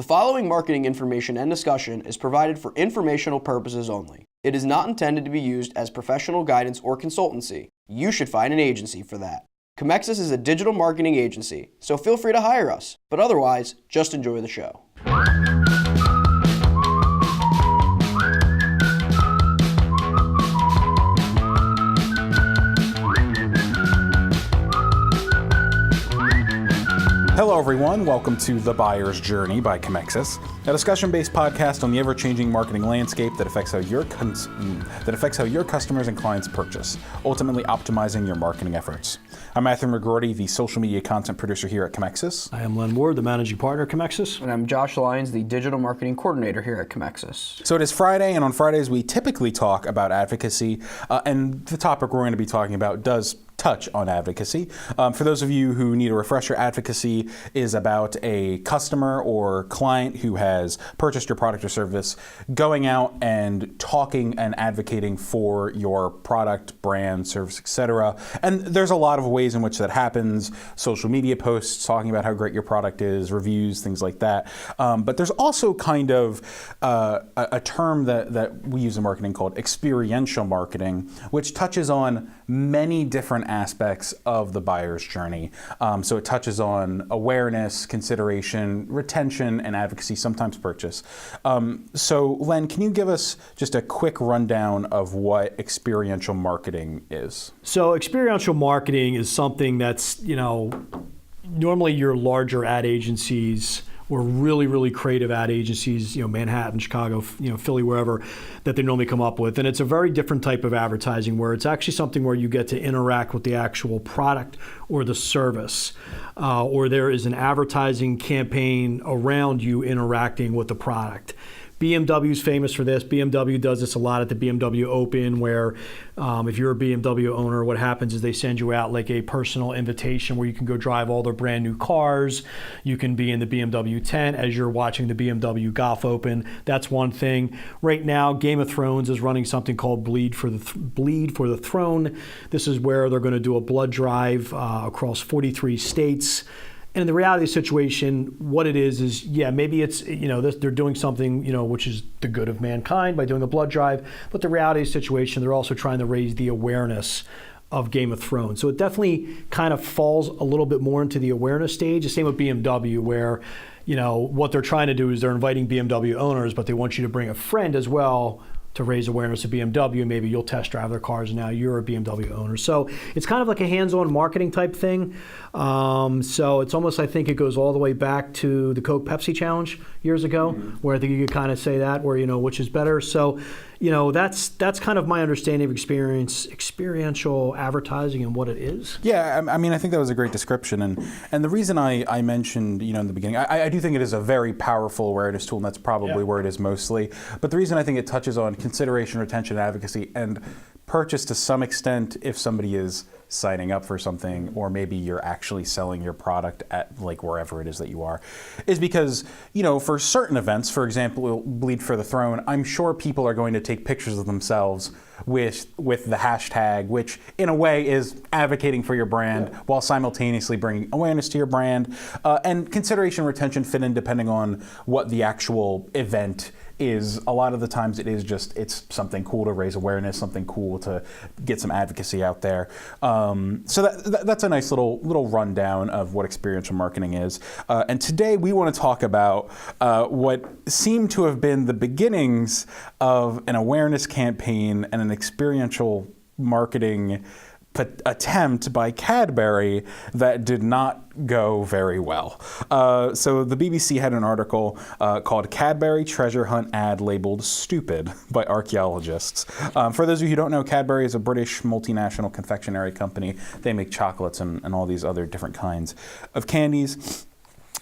The following marketing information and discussion is provided for informational purposes only. It is not intended to be used as professional guidance or consultancy. You should find an agency for that. Comexis is a digital marketing agency, so feel free to hire us. But otherwise, just enjoy the show. Hello everyone, welcome to The Buyer's Journey by Comexis, a discussion-based podcast on the ever-changing marketing landscape that affects how your customers and clients purchase, ultimately optimizing your marketing efforts. I'm Matthew McGroarty, the social media content producer here at Comexis. I am Len Ward, the managing partner at Comexis. And I'm Josh Lyons, the digital marketing coordinator here at Comexis. So it is Friday, and on Fridays we typically talk about advocacy, and the topic we're going to be talking about does touch on advocacy. For those of you who need a refresher, advocacy is about a customer or client who has purchased your product or service going out and talking and advocating for your product, brand, service, etc. And there's a lot of ways in which that happens. Social media posts talking about how great your product is, reviews, things like that. But there's also kind of a term that we use in marketing called experiential marketing, which touches on many different aspects of the buyer's journey. So it touches on awareness, consideration, retention, and advocacy, sometimes purchase. So Len, can you give us just a quick rundown of what experiential marketing is? So experiential marketing is something that's, normally your larger ad agencies or really creative ad agencies, Manhattan, Chicago, Philly, wherever, that they normally come up with. And it's a very different type of advertising where it's actually something where you get to interact with the actual product or the service, or there is an advertising campaign around you interacting with the product. BMW is famous for this. BMW does this a lot at the BMW Open, where if you're a BMW owner, what happens is they send you out like a personal invitation where you can go drive all their brand new cars. You can be in the BMW tent as you're watching the BMW Golf Open. That's one thing. Right now, Game of Thrones is running something called Bleed for the Throne. This is where they're going to do a blood drive across 43 states. And in the reality of the situation, what it is maybe it's, they're doing something, which is the good of mankind by doing a blood drive. But the reality of the situation, they're also trying to raise the awareness of Game of Thrones. So it definitely kind of falls a little bit more into the awareness stage. The same with BMW, where, what they're trying to do is they're inviting BMW owners, but they want you to bring a friend as well to raise awareness of BMW. Maybe you'll test drive their cars and now you're a BMW owner. So it's kind of like a hands-on marketing type thing. So it's almost, I think it goes all the way back to the Coke Pepsi challenge years ago, where I think you could kind of say that, where, which is better. So, that's kind of my understanding of experiential advertising and what it is. Yeah, I mean, I think that was a great description. And the reason I mentioned, in the beginning, I do think it is a very powerful awareness tool, and that's probably where it is mostly. But the reason I think it touches on consideration, retention, advocacy, and purchase to some extent if somebody is signing up for something, or maybe you're actually selling your product at like wherever it is that you are, is because, for certain events, for example, Bleed for the Throne, I'm sure people are going to take pictures of themselves with the hashtag, which in a way is advocating for your brand while simultaneously bringing awareness to your brand, and consideration, retention fit in depending on what the actual event is. A lot of the times it's something cool to raise awareness, something cool to get some advocacy out there. So that's a nice little rundown of what experiential marketing is. And today we want to talk about what seem to have been the beginnings of an awareness campaign and an experiential marketing attempt by Cadbury that did not go very well. So the BBC had an article called Cadbury Treasure Hunt Ad Labeled Stupid by Archaeologists. For those of you who don't know, Cadbury is a British multinational confectionery company. They make chocolates and all these other different kinds of candies.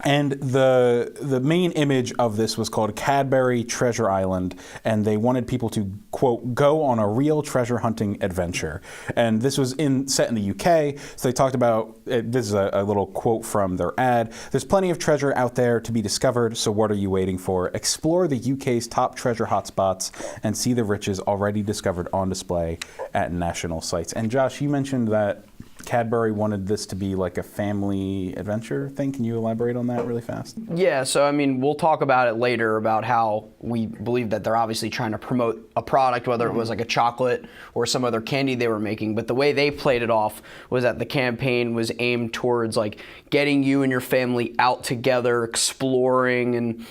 And the main image of this was called Cadbury Treasure Island, and they wanted people to, quote, go on a real treasure hunting adventure. And this was set in the UK, so they talked about, this is a little quote from their ad, "There's plenty of treasure out there to be discovered, so what are you waiting for? Explore the UK's top treasure hotspots and see the riches already discovered on display at national sites." And Josh, you mentioned that Cadbury wanted this to be like a family adventure thing. Can you elaborate on that really fast? Yeah, so I mean, we'll talk about it later about how we believe that they're obviously trying to promote a product, whether it was like a chocolate or some other candy they were making. But the way they played it off was that the campaign was aimed towards like getting you and your family out together, exploring, and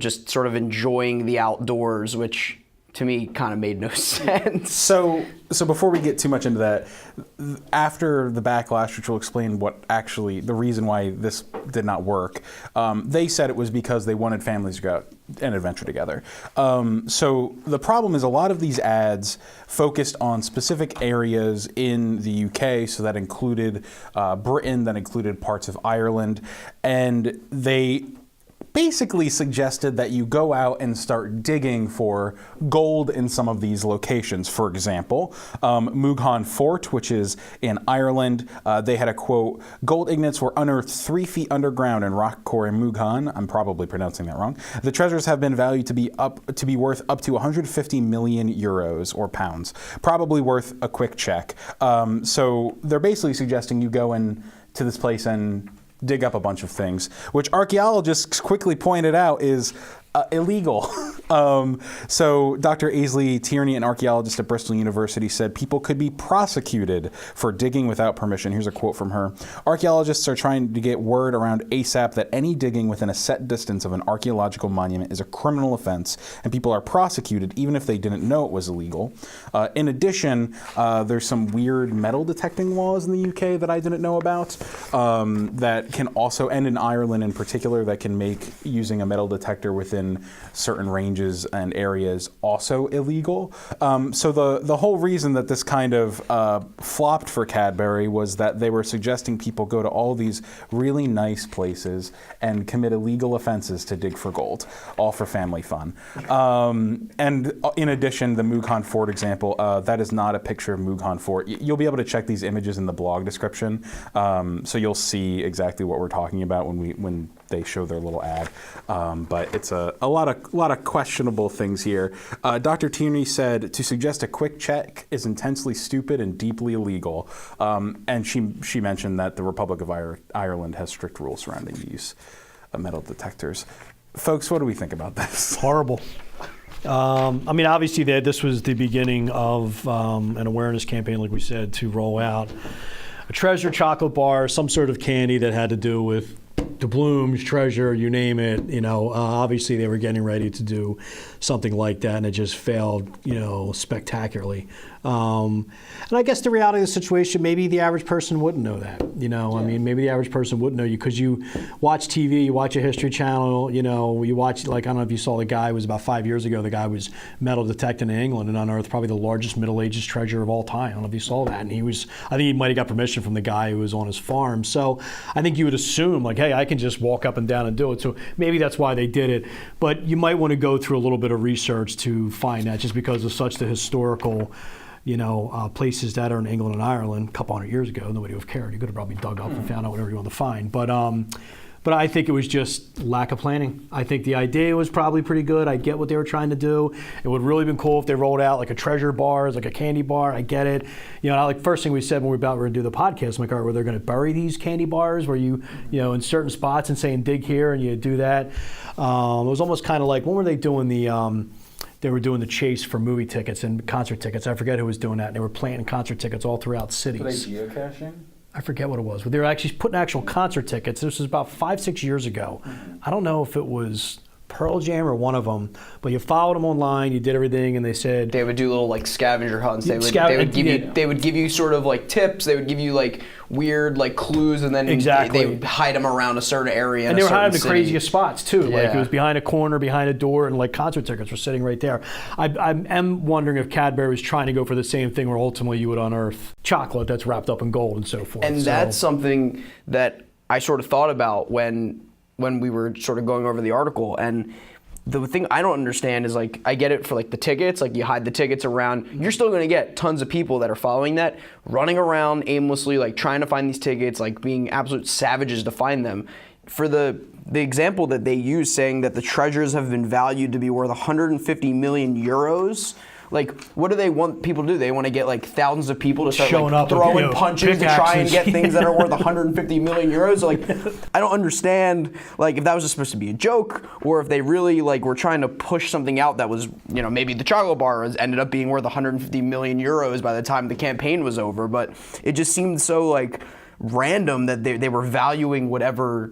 just sort of enjoying the outdoors, which to me kind of made no sense. So before we get too much into that, after the backlash, which will explain the reason why this did not work, they said it was because they wanted families to go out and adventure together. So the problem is a lot of these ads focused on specific areas in the UK, so that included Britain, that included parts of Ireland, and they basically suggested that you go out and start digging for gold in some of these locations. For example, Mooghan Fort, which is in Ireland, they had a quote, "Gold ingots were unearthed 3 feet underground in rock core in Mooghan." I'm probably pronouncing that wrong. "The treasures have been valued to be worth up to 150 million euros or pounds, probably worth a quick check." So they're basically suggesting you go in to this place and dig up a bunch of things, which archaeologists quickly pointed out is illegal. So Dr. Aisley Tierney, an archaeologist at Bristol University, said people could be prosecuted for digging without permission. Here's a quote from her. "Archaeologists are trying to get word around ASAP that any digging within a set distance of an archaeological monument is a criminal offense, and people are prosecuted even if they didn't know it was illegal." In addition, there's some weird metal detecting laws in the UK that I didn't know about that can also, and in Ireland in particular, that can make using a metal detector within certain ranges and areas also illegal. So the whole reason that this kind of flopped for Cadbury was that they were suggesting people go to all these really nice places and commit illegal offenses to dig for gold, all for family fun. And in addition, the Mooghan Fort example, that is not a picture of Mooghan Fort. You'll be able to check these images in the blog description, so you'll see exactly what we're talking about when they show their little ad. But it's a lot of questionable things here. Dr. Tierney said to suggest a quick check is intensely stupid and deeply illegal. And she mentioned that the Republic of Ireland has strict rules surrounding the use of metal detectors. Folks, what do we think about this? Horrible. I mean, obviously, this was the beginning of an awareness campaign, like we said, to roll out a treasure chocolate bar, some sort of candy that had to do with doubloons, treasure, you name it. Obviously they were getting ready to do something like that, and it just failed, spectacularly. And I guess the reality of the situation, maybe the average person wouldn't know that. I mean, maybe the average person wouldn't know you because you watch TV, you watch a History Channel, you watch, like, I don't know if you saw the guy, it was about 5 years ago, the guy was metal detecting in England and unearthed probably the largest Middle Ages treasure of all time. I don't know if you saw that. And I think he might have got permission from the guy who was on his farm. So I think you would assume, like, hey, I can just walk up and down and do it. So maybe that's why they did it. But you might want to go through a little bit of research to find that, just because of such the historical places that are in England and Ireland a couple hundred years ago. Nobody would have cared. You could have probably dug up and found out whatever you wanted to find. But I think it was just lack of planning. I think the idea was probably pretty good. I get what they were trying to do. It would really been cool if they rolled out like a treasure bar, like a candy bar. I get it. Like first thing we said when we were going to do the podcast, I'm like, all right, were they going to bury these candy bars where you in certain spots and saying dig here and you do that? It was almost kind of like, when were they doing they were doing the chase for movie tickets and concert tickets. I forget who was doing that. And they were planting concert tickets all throughout cities. Were they geocaching? I forget what it was, but they were actually putting actual concert tickets. This was about 5-6 years ago. I don't know if it was Pearl Jam or one of them, but you followed them online, you did everything, and they said they would do little like scavenger hunts. They would give you sort of like tips. They would give you like weird like clues, and then they would hide them around a certain area. And they were hiding the craziest spots too. Yeah. Like it was behind a corner, behind a door, and like concert tickets were sitting right there. I am wondering if Cadbury was trying to go for the same thing, where ultimately you would unearth chocolate that's wrapped up in gold and so forth. And that's something that I sort of thought about when we were sort of going over the article. And the thing I don't understand is, like, I get it for like the tickets, like you hide the tickets around, you're still going to get tons of people that are following that, running around aimlessly, like trying to find these tickets, like being absolute savages to find them. For the example that they use, saying that the treasures have been valued to be worth 150 million euros like, what do they want people to do? They want to get like thousands of people to start Showing like up with, throwing punches to try and pickaxes. get things that are worth 150 million euros. So, like, I don't understand like if that was just supposed to be a joke, or if they really like were trying to push something out that was, you know, maybe the chocolate bar ended up being worth 150 million euros by the time the campaign was over. But it just seemed so like random that they were valuing whatever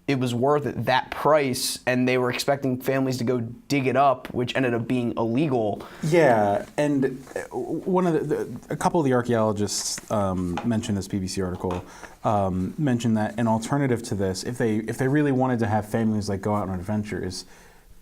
it was worth at that price, and they were expecting families to go dig it up, which ended up being illegal. Yeah, and one of a couple of the archaeologists mentioned this BBC article, mentioned that an alternative to this, if they really wanted to have families like go out on adventures,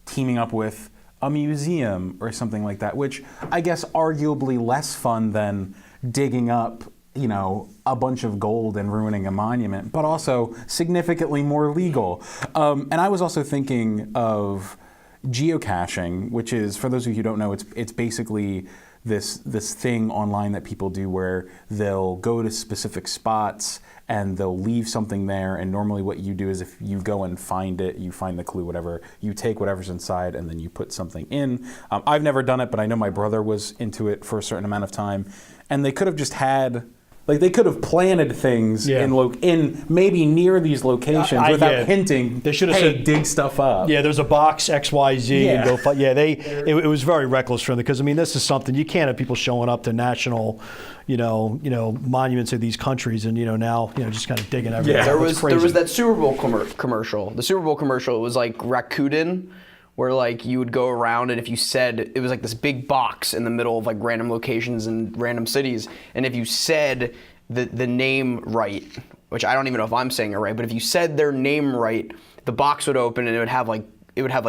teaming up with a museum or something like that, which I guess arguably less fun than digging up, you know, a bunch of gold and ruining a monument, but also significantly more legal. And I was also thinking of geocaching, which is, for those of you who don't know, it's basically this thing online that people do where they'll go to specific spots and they'll leave something there, and normally what you do is if you go and find it, you find the clue, whatever, you take whatever's inside and then you put something in. I've never done it, but I know my brother was into it for a certain amount of time, and they could have just had, like, they could have planted things in maybe near these locations without hinting. They should have hey, said, dig stuff up. Yeah, there's a box XYZ and go. It was very reckless for them, because I mean, this is something you can't have people showing up to national, you know, monuments of these countries and now just kind of digging everything. Yeah, there was that Super Bowl commercial. The Super Bowl commercial, it was like Rakuten, where like you would go around, and if you said, it was like this big box in the middle of like random locations and random cities, and if you said the name right, which I don't even know if I'm saying it right, but if you said their name right, the box would open and it would have like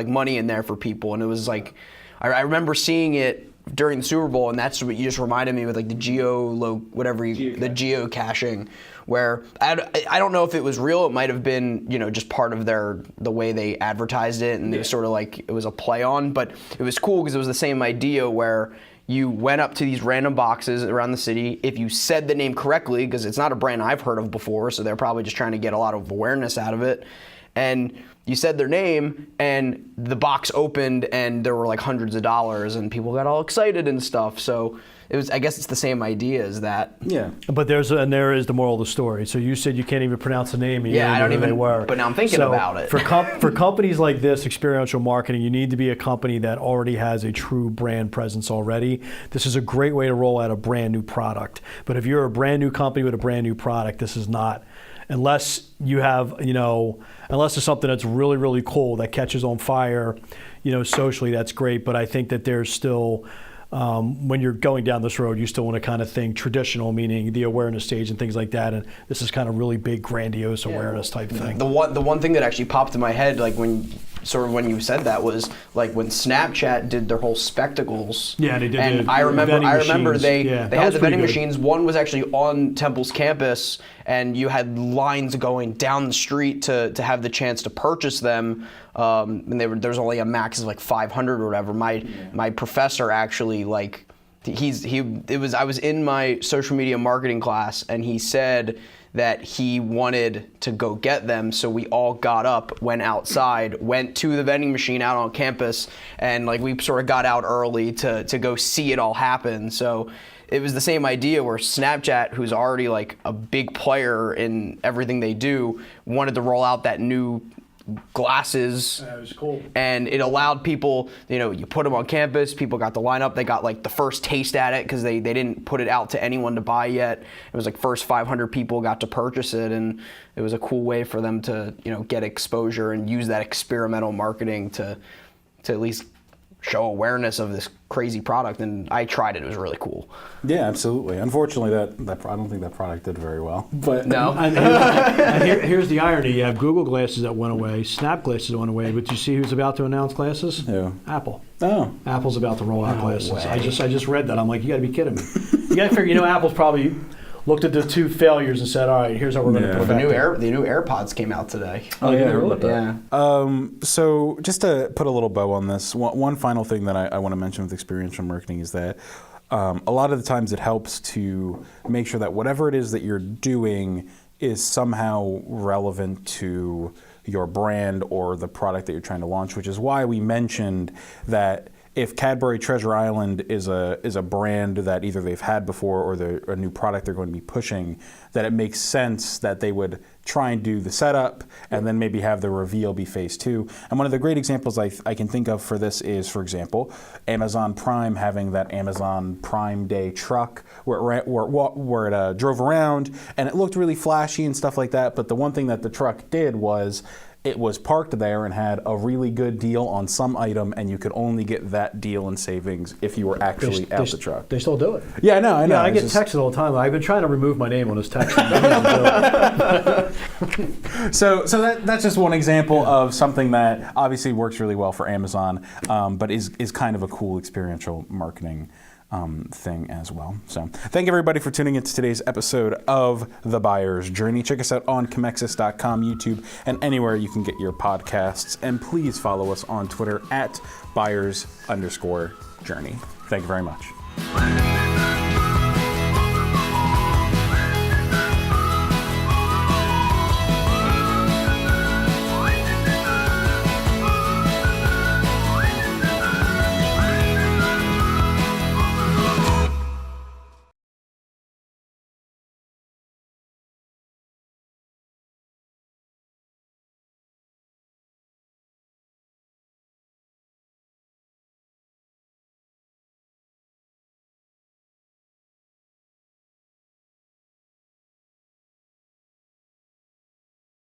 money in there for people. And it was like, I remember seeing it during the Super Bowl, and that's what you just reminded me with, like the geocaching, where I don't know if it was real. It might have been, just part of the way they advertised it, and it was sort of like it was a play on, but it was cool because it was the same idea where you went up to these random boxes around the city. If you said the name correctly, because it's not a brand I've heard of before, so they're probably just trying to get a lot of awareness out of it, and you said their name, and the box opened, and there were like hundreds of dollars, and people got all excited and stuff. So I guess it's the same idea as that. Yeah. But there is the moral of the story. So you said you can't even pronounce the name. Yeah, I don't even. They were. But now I'm thinking about it. For companies like this, experiential marketing, you need to be a company that already has a true brand presence already. This is a great way to roll out a brand new product. But if you're a brand new company with a brand new product, this is not. Unless you have, unless it's something that's really, really cool that catches on fire, socially, that's great. But I think that there's still, when you're going down this road, you still want to kind of think traditional, meaning the awareness stage and things like that. And this is kind of really big, grandiose awareness type thing. The one thing that actually popped in my head, like when you said that, was like when Snapchat did their whole spectacles. Yeah, they did. And I remember they had the vending machines. One was actually on Temple's campus, and you had lines going down the street to have the chance to purchase them. And there's only a max of like 500 or whatever. My professor actually, like, I was in my social media marketing class, and he said that he wanted to go get them, so we all got up, went outside, went to the vending machine out on campus, and like we sort of got out early to go see it all happen. So it was the same idea where Snapchat, who's already like a big player in everything they do, wanted to roll out that new glasses. That was cool. And it allowed people, you put them on campus, people got to line up, they got like the first taste at it because they didn't put it out to anyone to buy yet. It was like first 500 people got to purchase it, and it was a cool way for them to, get exposure and use that experimental marketing to at least show awareness of this crazy product. And I tried it. It was really cool. Yeah, absolutely. Unfortunately, I don't think that product did very well. But no. And here's the irony. You have Google glasses that went away, Snap glasses went away, but you see who's about to announce glasses? Who? Apple. Oh. Apple's about to roll out glasses. Way. I just read that. I'm like, you got to be kidding me. You got to figure, Apple's probably looked at the two failures and said, all right, here's how we're going to perfect it. The new AirPods came out today. Oh, yeah, I heard about that. Yeah. So just to put a little bow on this, one final thing that I want to mention with experiential marketing is that a lot of the times it helps to make sure that whatever it is that you're doing is somehow relevant to your brand or the product that you're trying to launch, which is why we mentioned that if Cadbury Treasure Island is a brand that either they've had before or they're a new product they're going to be pushing, that it makes sense that they would try and do the setup and then maybe have the reveal be phase 2. And one of the great examples I can think of for this is, for example, Amazon Prime having that Amazon Prime Day truck where it drove around and it looked really flashy and stuff like that. But the one thing that the truck did was it was parked there and had a really good deal on some item, and you could only get that deal and savings if you were actually at the truck. They still do it. Yeah, I know. Yeah, I get texted all the time. I've been trying to remove my name on his text. So that's just one example of something that obviously works really well for Amazon, but is kind of a cool experiential marketing thing as well. So thank everybody for tuning into today's episode of The Buyer's Journey. Check us out on Comexis.com, YouTube, and anywhere you can get your podcasts. And please follow us on Twitter at Buyers_Journey. Thank you very much.